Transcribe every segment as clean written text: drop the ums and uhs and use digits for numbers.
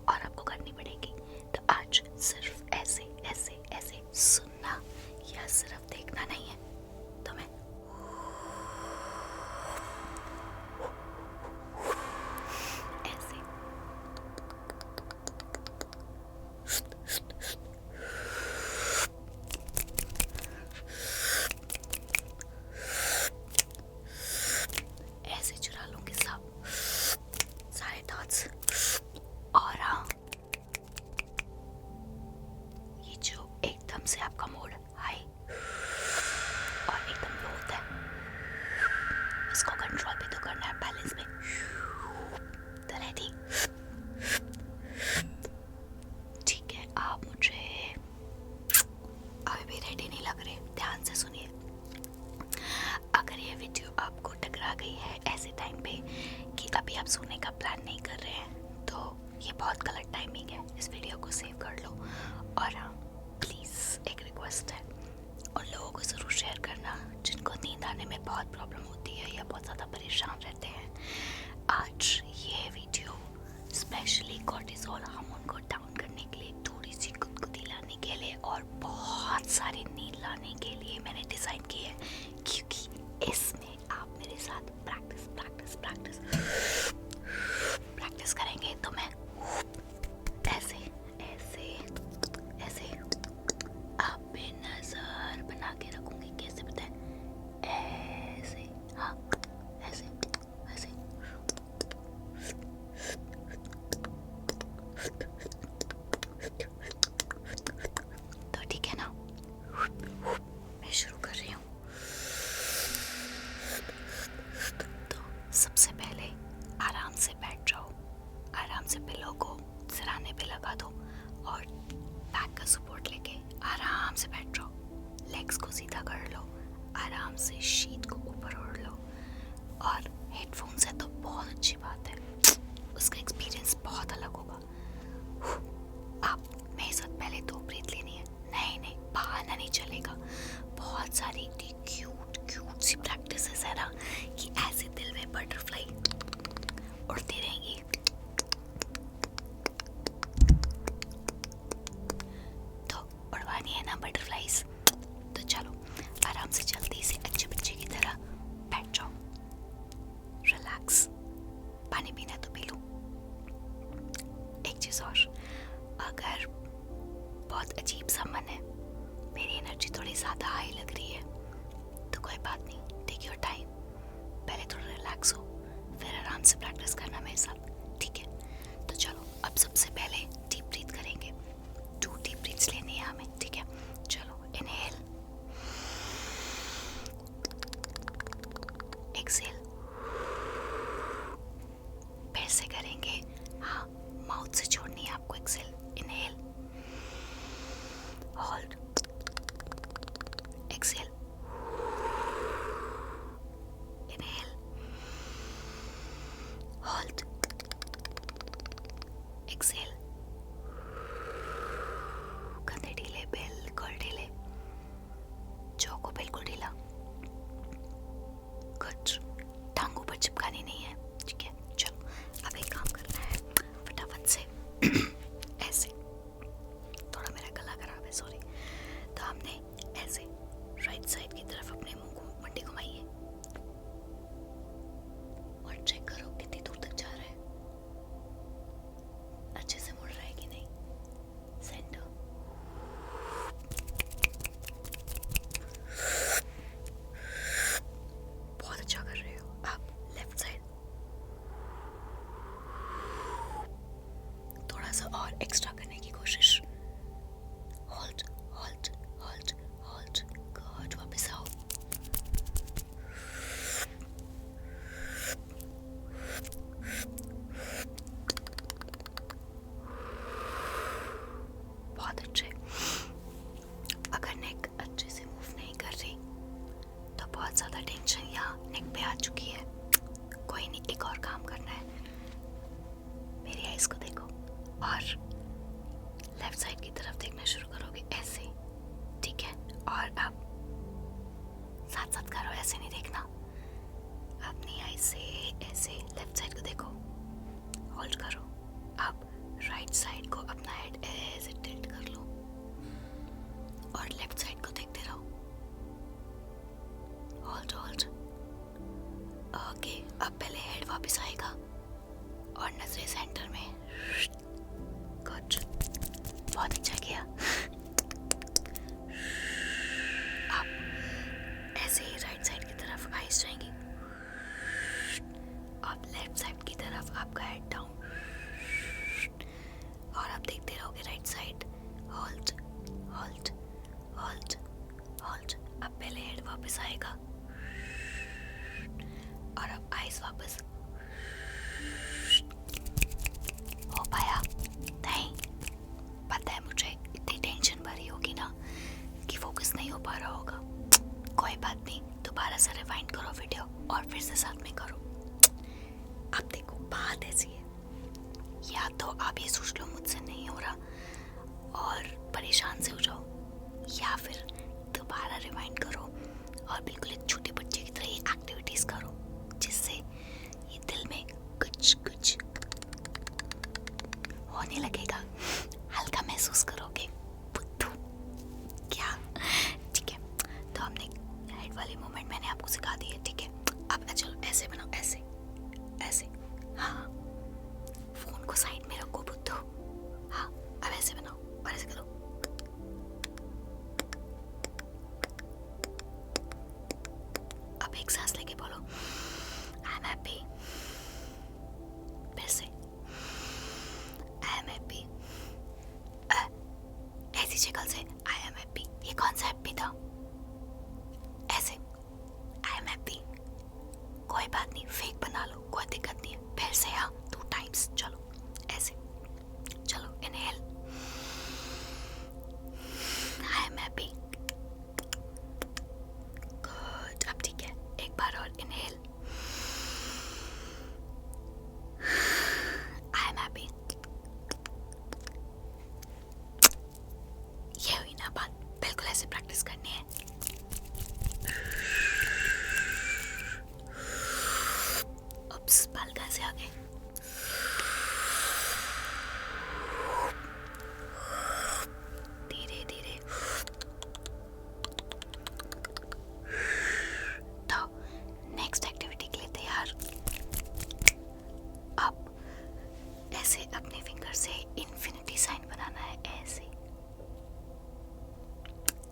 और आपको करनी पड़ेगी। तो आज सिर्फ ऐसे ऐसे ऐसे सुनना या सिर्फ देखना नहीं है, तो मैं ऐसे ऐसे चुरा लूंगी सब सारे थॉट्स। और हाँ, ये जो एकदम से आपका मूड हाई और एकदम लो होता है, इसको कंट्रोल भी तो करना है, बैलेंस में। तो रेडी? ठीक है, आप मुझे अभी भी रेडी नहीं लग रहे, ध्यान से सुनिए। अगर ये वीडियो आपको टकरा गई है ऐसे टाइम पे कि अभी आप सोने का प्लान नहीं कर रहे हैं, तो ये बहुत गलत टाइमिंग है, इस वीडियो को सेव कर लो। और हाँ, प्लीज़ एक रिक्वेस्ट है, उन लोगों को ज़रूर शेयर करना जिनको नींद आने में बहुत प्रॉब्लम होती है या बहुत ज़्यादा परेशान रहते हैं। आज ये वीडियो स्पेशली कॉर्टिसोल हार्मोन को डाउन करने के लिए, थोड़ी सी गुदगुदी लाने के लिए और बहुत सारी नींद लाने के लिए मैंने डिज़ाइन की है, क्योंकि इसमें आप मेरे साथ प्रैक्टिस प्रैक्टिस प्रैक्टिस प्रैक्टिस करेंगे। तो मैं ऐसे ऐसे ऐसे आप पे नजर बना के रखूंगी। कैसे बताएं? ऐसे, हाँ ऐसे ऐसे। तो ठीक है ना, मैं शुरू कर रही हूँ। तो सबसे पहले आराम से बैठ जाओ, आराम से पिलो को सिराने पे लगा दो और बैक का सपोर्ट लेके आराम से बैठ जाओ। लेग्स को सीधा कर लो, आराम से शीट को ऊपर ओढ़ लो। और हेडफोन्स है तो बहुत अच्छी बात है, उसका एक्सपीरियंस बहुत अलग होगा। आप मेरे साथ पहले 2 ब्रीथ लेनी है। नहीं नहीं, बहाना नहीं चलेगा। बहुत सारी क्यूट क्यूट सी प्रैक्टिसेस है ना कि ऐसे दिल में बटरफ्लाई उड़ती रहेंगी। तो उड़वानी है ना बटरफ्लाइज, तो चलो आराम से जल्दी से अच्छे बच्चे की तरह बैठ जाओ, रिलैक्स। पानी पीना तो पी लो। एक चीज़ और, अगर बहुत अजीब सा मन है, मेरी एनर्जी थोड़ी ज़्यादा हाई लग रही है, तो कोई बात नहीं, टेक योर टाइम। पहले थोड़ा रिलैक्स हो, फिर आराम से प्रैक्टिस करना मेरे साथ, ठीक है? तो चलो, अब सबसे पहले डीप ब्रीथ करेंगे। 2 डीप ब्रीथ्स लेनी है हमें, ठीक है? चलो, इनहेल, एक्सहेल, फिर से करेंगे। हाँ, माउथ से छोड़नी है आपको exhale. Inhale, hold, exhale, inhale, hold, exhale. कंधे ढीले, बिल्कुल ढीले, जो को बिल्कुल ढीला। कुछ टांगों पर चिपकानी नहीं है, ठीक है? चलो, अब एक काम करना है फटाफट से। ऐसे, थोड़ा मेरा गला खराब है, सॉरी। तो हमने ऐसे राइट साइड की तरफ अपने मुंह को मंडी घुमाइए और चेक करो कितनी दूर तक जा रहा है, अच्छे से मुड़ रहा है कि नहीं। सेंटर, बहुत अच्छा कर रहे हो आप। लेफ्ट साइड, थोड़ा सा और एक्स्ट्रा करने की कोशिश। Hold hold hold hold, good. वापस आओ, बहुत अच्छे। अगर नेक अच्छे से मूव नहीं कर रही तो बहुत ज़्यादा टेंशन यहाँ नेक पे आ चुकी है। कोई नहीं, एक और काम करना है। मेरी आइज़ को देखो और लेफ्ट साइड की तरफ देखना शुरू करोगे, ऐसे, ठीक है? और अब साथ साथ करो, ऐसे नहीं देखना। अपनी आइज़ से ऐसे लेफ्ट साइड को देखो, होल्ड करो। अब राइट राइट साइड को अपना हेड ऐसे टिल्ट कर लो और लेफ्ट साइड को देखते रहो। Hold hold. ओके, अब पहले हेड वापस आएगा और नजरें सेंटर में। गुड, बहुत अच्छा किया। अब ऐसे ही राइट साइड की तरफ आइज जाएंगी। अब लेफ्ट साइड की तरफ आपका हेड डाउन और आप देखते रहोगे right side. Hold hold hold hold. अब पहले हेड वापस आएगा और अब आइज वापस। हो पाया? नहीं, पता है मुझे इतनी टेंशन भरी होगी ना कि फोकस नहीं हो पा रहा होगा। कोई बात नहीं, दोबारा से रिवाइंड करो वीडियो और फिर से साथ में करो। अब देखो, बात ऐसी है, या तो आप ये सोच लो मुझसे नहीं हो रहा और परेशान से हो जाओ, या फिर दोबारा रिवाइंड करो और बिल्कुल एक छोटे बच्चे की तरह ये एक्टिविटीज करो जिससे ये दिल में कुछ कुछ होने लगेगा, हल्का महसूस करोगे। बुद्धू क्या? ठीक है, तो हमने हेड वाली मूवमेंट मैंने आपको सिखा दी है। ठीक है, अब चलो ऐसे बनाओ, ऐसे ऐसे। हाँ, फोन को साइड में रखो बुद्धू। हाँ, अब ऐसे बनाओ और ऐसे करो। अब एक सांस लेके बोलो आई एम हैप्पी। फिर से आई एम हैप्पी। ऐसी शक्ल से आई एम हैप्पी। ये कौन सा हैप्पी था? ऐसे आई एम हैप्पी। कोई बात नहीं, फेक बना लो, कोई दिक्कत नहीं है। फिर से हाँ, 2 टाइम्स। चलो ऐसे, चलो inhale I am happy. Good, अब ठीक है, एक बार और इनहेल आई एम हैप्पी। ये हुई ना बात, बिल्कुल ऐसे प्रैक्टिस करनी है। उप्स, बाल कहाँ से आ गए? धीरे धीरे। तो नेक्स्ट एक्टिविटी के लिए तैयार? अब ऐसे अपने फिंगर से इन्फिनिटी साइन बनाना है, ऐसे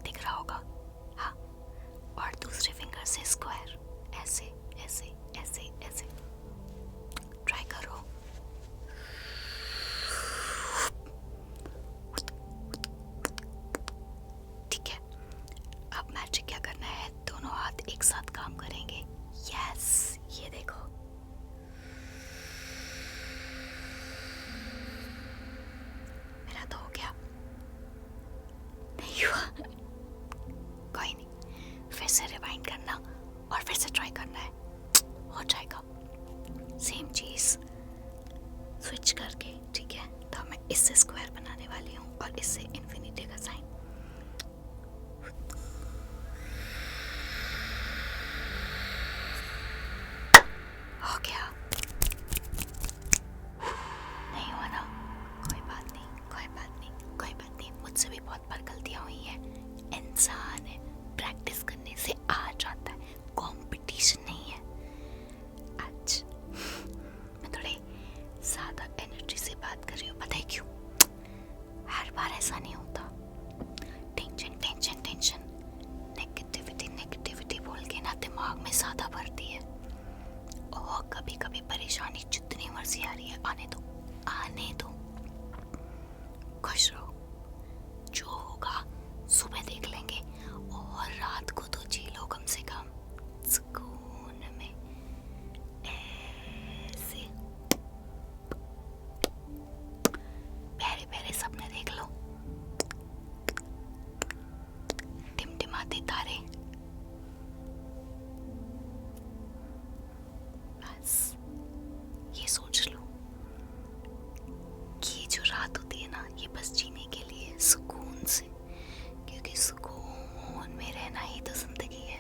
दिख रहा होगा। हाँ, और दूसरे फिंगर से स्क्वायर, ऐसे ऐसे ऐसे ऐसे। ट्राई करो। ठीक है, अब मैजिक क्या करना है, दोनों हाथ एक साथ काम करेंगे। यस, ये देखो। मेरा तो हो गया। नहीं हुआ? कोई नहीं, फिर से रिवाइंड करना और फिर से ट्राई करना है, हो जाएगा। सेम चीज स्विच करके। ठीक है, तो मैं इससे स्क्वायर बनाने वाली हूँ और इससे इन्फिनिटी का साइन। हो गया? नहीं हुआ ना? कोई बात नहीं, कोई बात नहीं, कोई बात नहीं। मुझसे भी बहुत बार गलतियाँ हुई हैं, इंसान है, प्रैक्टिस करने से आ जाता है, कंपटीशन नहीं है। आज मैं थोड़े ज़्यादा एनर्जी से बात कर रही हूँ, पता है क्यों? हर बार ऐसा नहीं होता। Tension tension tension, negativity negativity बोल के ना दिमाग में ज़्यादा भरती है। और कभी कभी परेशानी जितनी मर्जी आ रही है, आने दो, आने दो। खुश रहो, जो होगा सुबह देख लेंगे और रात को तो जी लो कम से कम सुकून में। ऐसे प्यारे प्यारे सपने देख लो, टिमटिमाते तारे। बस ये सोच लो कि जो रात होती है ना, ये बस जीने के लिए, सुकून से, क्योंकि सुकून में रहना ही तो जिंदगी है।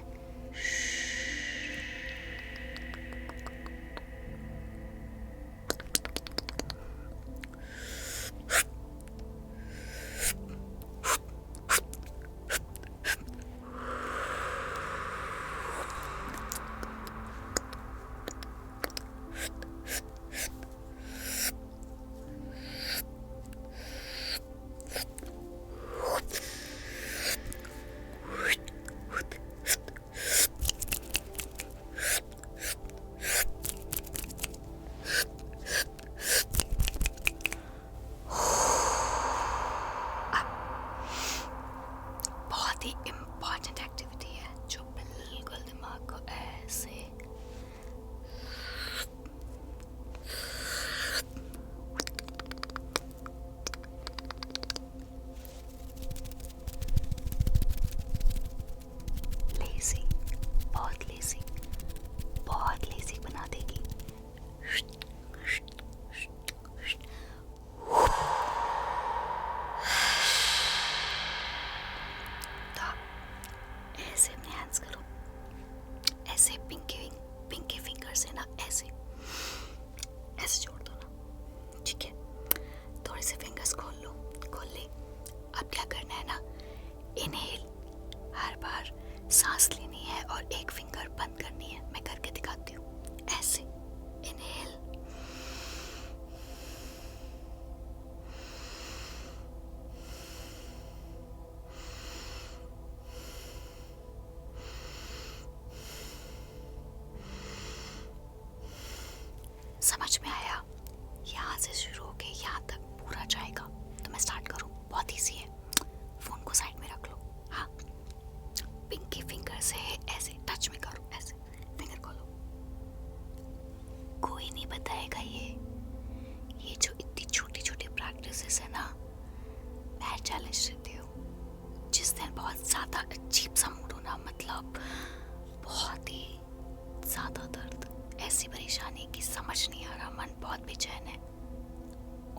अब क्या करना है ना, इनहेल, हर बार सांस लेनी है और एक फिंगर बंद करनी है। मैं करके दिखाती हूँ। ऐसे इनहेल, समझ में आया? यहाँ से शुरू होके यहाँ तक पूरा जाएगा। तो मैं स्टार्ट करूँ? बहुत ईजी है। फोन को साइड में रख लो। हाँ, पिंकी फिंगर से ऐसे टच में करो, ऐसे फिंगर खोलो। कोई नहीं बताएगा ये जो इतनी छोटी छोटी प्रैक्टिसेस है ना, मैं चैलेंज देती हूँ। जिस दिन बहुत ज़्यादा अजीब सा मूड हो ना, मतलब बहुत ही ज़्यादा दर्द, ऐसी परेशानी की समझ नहीं आ रहा, मन बहुत बेचैन है,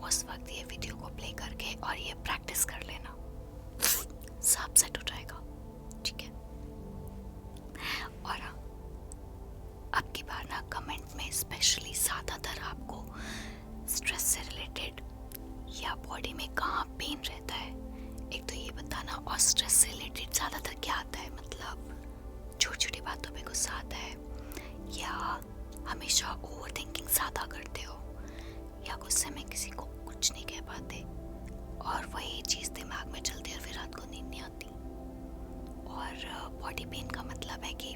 उस वक्त ये वीडियो को प्ले करके और ये प्रैक्टिस कर लेना, सब सेट हो जाएगा। ठीक है? और हाँ, अब की बार ना कमेंट में स्पेशली ज़्यादातर आपको स्ट्रेस से रिलेटेड या बॉडी में कहाँ पेन रहता है, एक तो ये बताना, और स्ट्रेस से रिलेटेड ज़्यादातर क्या आता है, मतलब छोटी छोटी बातों पे गुस्सा आता है, या हमेशा ओवर थिंकिंग ज़्यादा करते हो, या गुस्से में किसी को कुछ नहीं कह पाते और वही चीज़ दिमाग में चलती है और फिर रात को नींद नहीं आती। और बॉडी पेन का मतलब है कि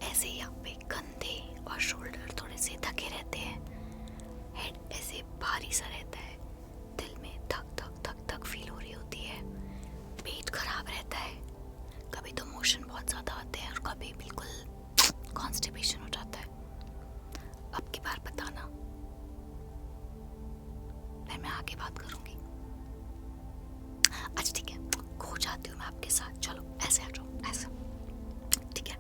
ऐसे यहाँ पे कंधे और शोल्डर थोड़े से थके रहते हैं, हेड ऐसे भारी सा रहता है, दिल में धक धक धक धक फील हो रही होती है, पेट खराब रहता है, कभी तो मोशन बहुत ज़्यादा आते हैं और कभी बिल्कुल कॉन्स्टिपेशन हो जाता है। अब की बार बताना, फिर मैं आगे बात करूंगी। अच्छा ठीक है, खो जाती हूँ मैं आपके साथ। चलो ऐसे आ जाओ, ऐसे। ठीक है,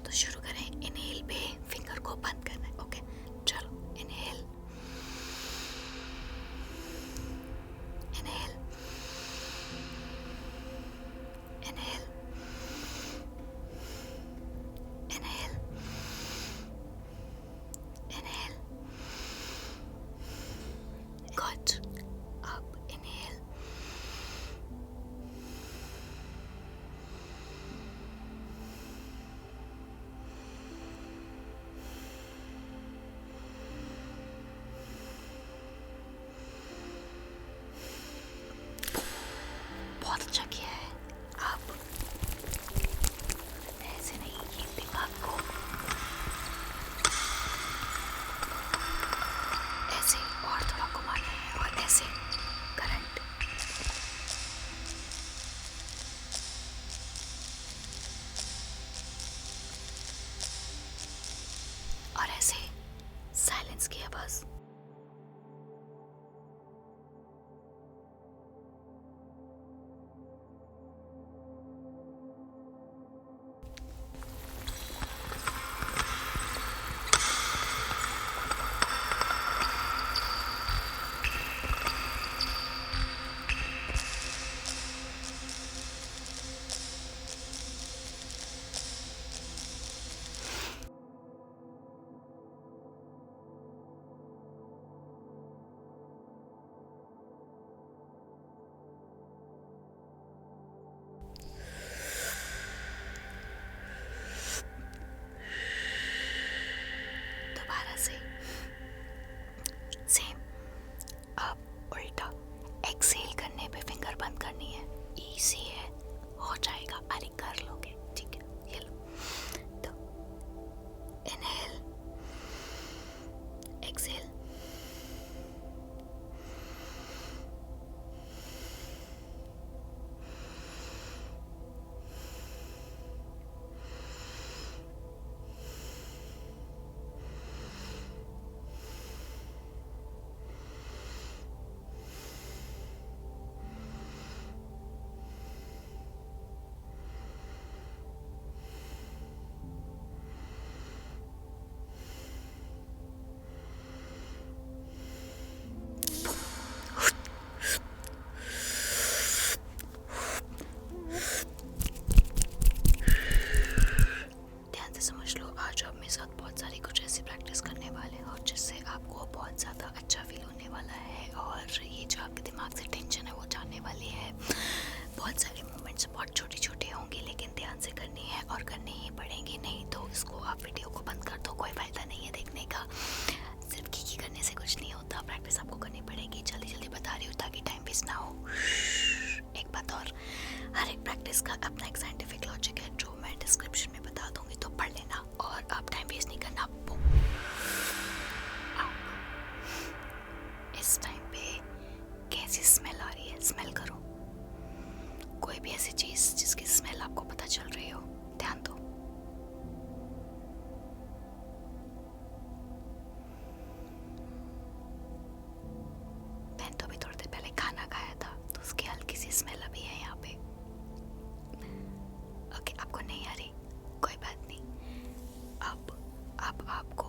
तो शुरू करें। इनहेल पे फिंगर को बंद करना है। ओके, चलो inhale, inhale, inhale, inhale, inhale. Good. अब इनहेल, बहुत अच्छा किया है। अब ऐसे नहीं, ये दिमाग को ऐसे और थोड़ा घुमाना है और ऐसे करंट। और ऐसे साइलेंस किया बस। दोबारा से सेम। अब उल्टा, एक्सेल करने पे फिंगर बंद करनी है। इजी है, हो जाएगा, अरे कर लोगे। ठीक है, ये लो। तो इनहेल, एक्सेल, बहुत ज़्यादा अच्छा फील होने वाला है और ये जो आपके दिमाग से टेंशन है वो जाने होने वाली है। बहुत सारे मोमेंट्स बहुत छोटे छोटे होंगे, लेकिन ध्यान से करनी है और करनी ही पड़ेंगी, नहीं तो इसको आप वीडियो को बंद कर दो, कोई फ़ायदा नहीं है देखने का। सिर्फ की करने से कुछ नहीं होता, प्रैक्टिस आपको करनी पड़ेगी। जल्दी जल्दी बता रही हूँ ताकि टाइम वेस्ट ना हो। एक बात और, हर एक प्रैक्टिस का अपना एक साइंटिफिक लॉजिक है जो मैं डिस्क्रिप्शन में बता दूंगी, तो पढ़ लेना और आप टाइम वेस्ट नहीं करना। इस टाइम पे कैसी स्मेल आ रही है, स्मेल करो। कोई भी ऐसी चीज जिसकी स्मेल आपको पता चल रही हो, ध्यान दो। मैंने तो अभी थोड़ी देर पहले खाना खाया था, तो उसकी हल्की सी स्मेल अभी है यहाँ पे। ओके, आपको नहीं आ रही, कोई बात नहीं। अब आपको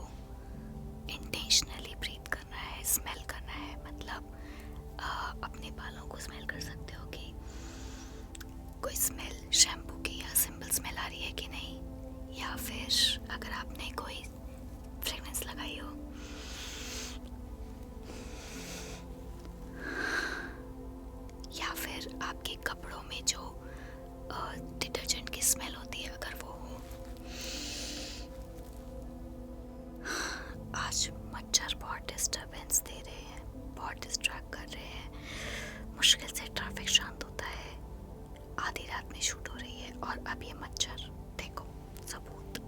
इंटेंशनली ब्रीथ करना है, स्मेल करना है, मतलब अपने बालों को स्मेल कर सकते हो कि कोई स्मेल शैम्पू की या सिंपल स्मेल आ रही है कि नहीं, या फिर अगर आपने कोई फ्रेगरेंस लगाई हो, या फिर आपके कपड़ों में जो डिटर्जेंट की स्मेल होती है अगर वो हो। आज मच्छर बहुत डिस्टरबेंस दे रहे हैं, बहुत डिस्ट्रैक्ट कर रहे हैं। मुश्किल से ट्रैफिक शांत होता है, आधी रात में शूट हो रही है, और अब ये मच्छर देखो, सबूत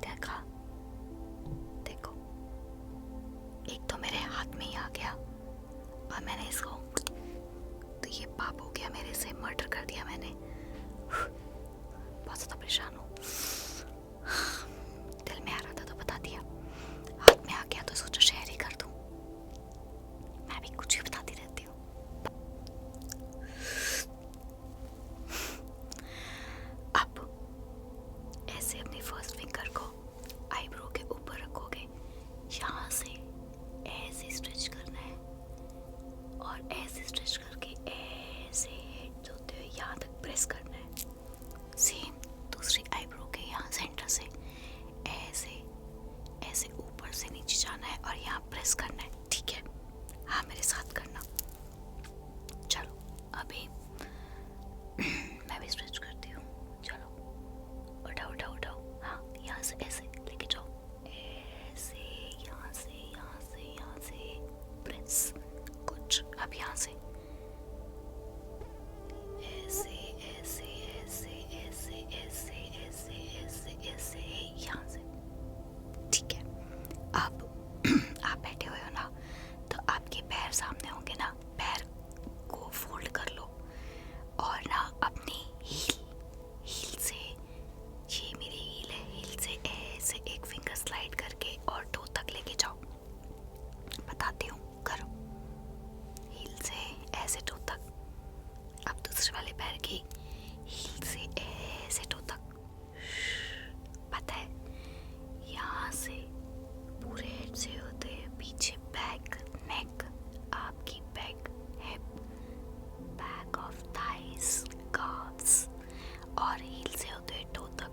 देखा, देखो एक तो मेरे हाथ में ही आ गया और मैंने इसको, तो ये पाप हो गया मेरे से, मर्डर कर दिया मैंने। बहुत ज़्यादा परेशान हूँ, दिल में आ रहा था तो बता दिया, हाथ में आ गया तो सोचा शेयर ही कर दूँ। मैं भी कुछ भी बताती रहती हूँ। अब ऐसे अपनी फर्स्ट फिंगर को आईब्रो के ऊपर रखोगे, यहाँ से ऐसे स्ट्रेच करना है और ऐसे स्ट्रेच करके ऐसे हेड होते हुए यहाँ तक प्रेस करना है। सेम दूसरी आईब्रो के यहाँ सेंटर से ऐसे ऐसे ऊपर से नीचे जाना है और यहाँ प्रेस करना है, ठीक है? हाँ, मेरे साथ करना। चलो अभी मैं भी स्ट्रेच करती हूँ। चलो उठाओ उठाओ उठाओ, हाँ यहाँ से ऐसे लेके जाओ, ऐसे यहाँ से यहाँ से यहाँ से प्रेस, कुछ अब यहाँ से ऐसे ऐसे ऐसे ऐसे ऐसे ऐसे ऐसे ऐसे यहाँ से, ठीक है? अब आप बैठे हुए हो ना, तो आपके पैर सामने होंगे ना, पैर को फोल्ड कर लो और ना अपनी हील से, ये मेरी हील है, हील से ऐसे एक फिंगर स्लाइड करके और टो तक लेके जाओ। बताती हूँ, करो। हील से ऐसे टो तक, अब दूसरे वाले पैर की हील से ऐसे टो तक। पता है, यहाँ से पूरे हेड से होते हैं पीछे, बैक, नेक, आपकी back, hip, back of thighs, calves, और हील से होते हैं टो तक।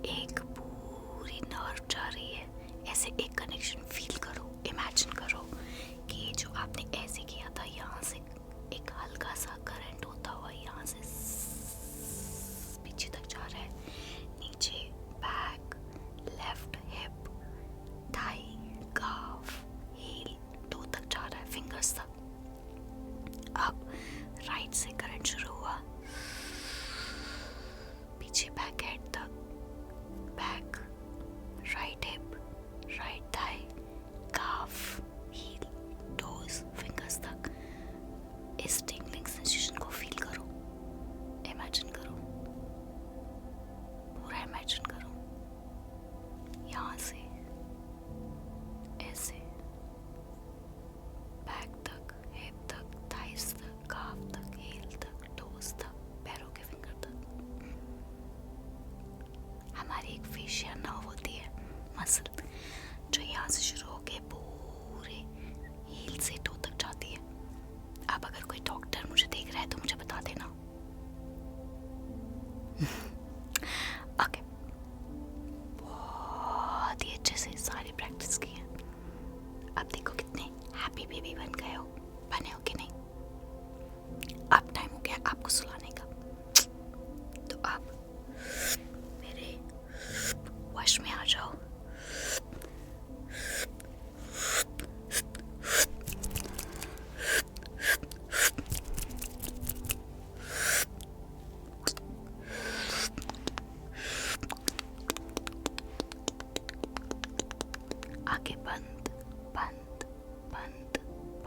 एक पूरी नर्व जा रही है, ऐसे एक कनेक्शन फील करो, इमेजिन करो कि जो आपने ऐसे किया था, यहाँ से एक हल्का सा करंट होता हुआ यहाँ से पीछे तक जा रहा है, नीचे back, left hip, thigh, calf, heel, toe तक जा रहा है, फिंगर्स तक। अब राइट से करंट शुरू हुआ, पीछे बैक हेड तक, back, right hip, right thigh, calf, heel, toes, fingers तक। इस टिंगलिंग सेंसेशन को फील करो, इमेजिन करो, पूरा इमेजिन करो, यहाँ से ऐसे बैक तक, हिप तक, थाइस तक, काफ तक, हील तक, टोज तक, पैरों के फिंगर तक। हमारी एक फेशियल नर्व होती है, मसल, जो यहाँ से शुरू होके पूरे हील से टो तक जाती है। अब अगर कोई डॉक्टर मुझे देख रहा है तो मुझे बता देना। ओके, बहुत ही अच्छे से सारी प्रैक्टिस की है। अब देखो कितने हैप्पी बेबी बन गए हो, बने हो कि नहीं?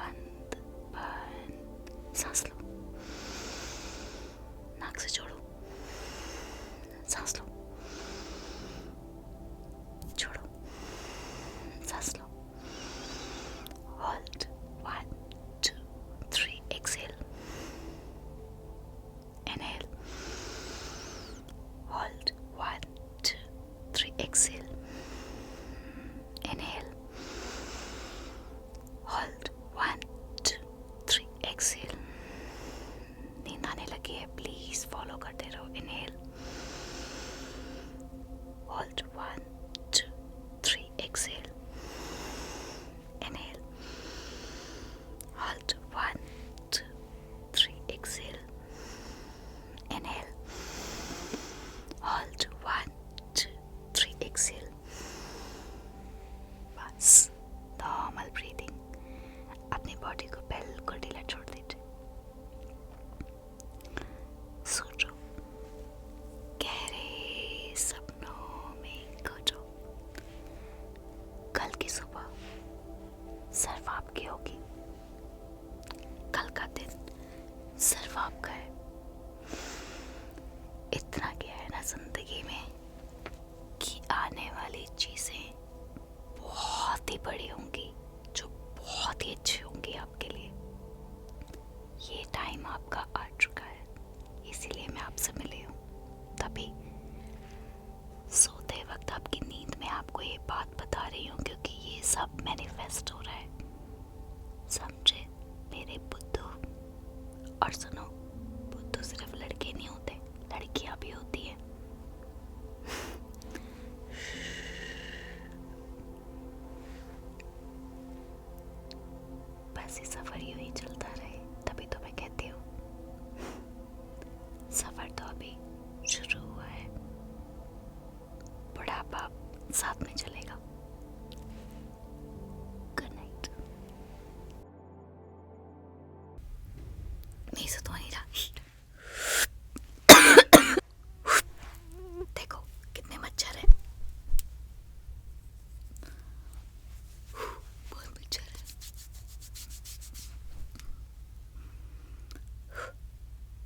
बंद बंद। सांस लो, नाक से छोड़ो, सांस लो, छोड़ो, सांस लो। Hold 1 2 3 exhale. Inhale, hold 1 2 3 exhale. Inhale, hold 1 2 3 exhale. नींद आने लगी है, प्लीज फॉलो करते रहो। Inhale, hold 1 2 3 exhale. Inhale, hold 1 2 3 exhale. Inhale, hold 1 2 3 exhale. बस नॉर्मल ब्रीदिंग। अपनी बॉडी को बिल्कुल ढीला छोड़ दीजिए। सो जाओ, गहरे सपनों में खो जाओ। कल की सुबह सिर्फ आपकी होगी। कल का दिन सिर्फ आपका है। इतना क्या है ना जिंदगी में कि आने वाली चीजें बहुत ही बड़ी होंगी, जो बहुत ही अच्छी होंगी आपके लिए। ये टाइम आपका आ चुका है, इसीलिए मैं आपसे मिली हूँ। तभी सोते वक्त आपकी नींद में आपको ये बात बता रही हूँ, क्योंकि ये सब मैनिफेस्ट हो रहा है। समझे मेरे बुद्धू? और सुनो, बुद्धू सिर्फ लड़के नहीं होते, लड़कियां भी होती हैं। बस ये सफर यूं ही चलता रहे, तभी तो मैं कहती हूँ सफर तो अभी शुरू हुआ है। बुढ़ापा साथ में चलेगा।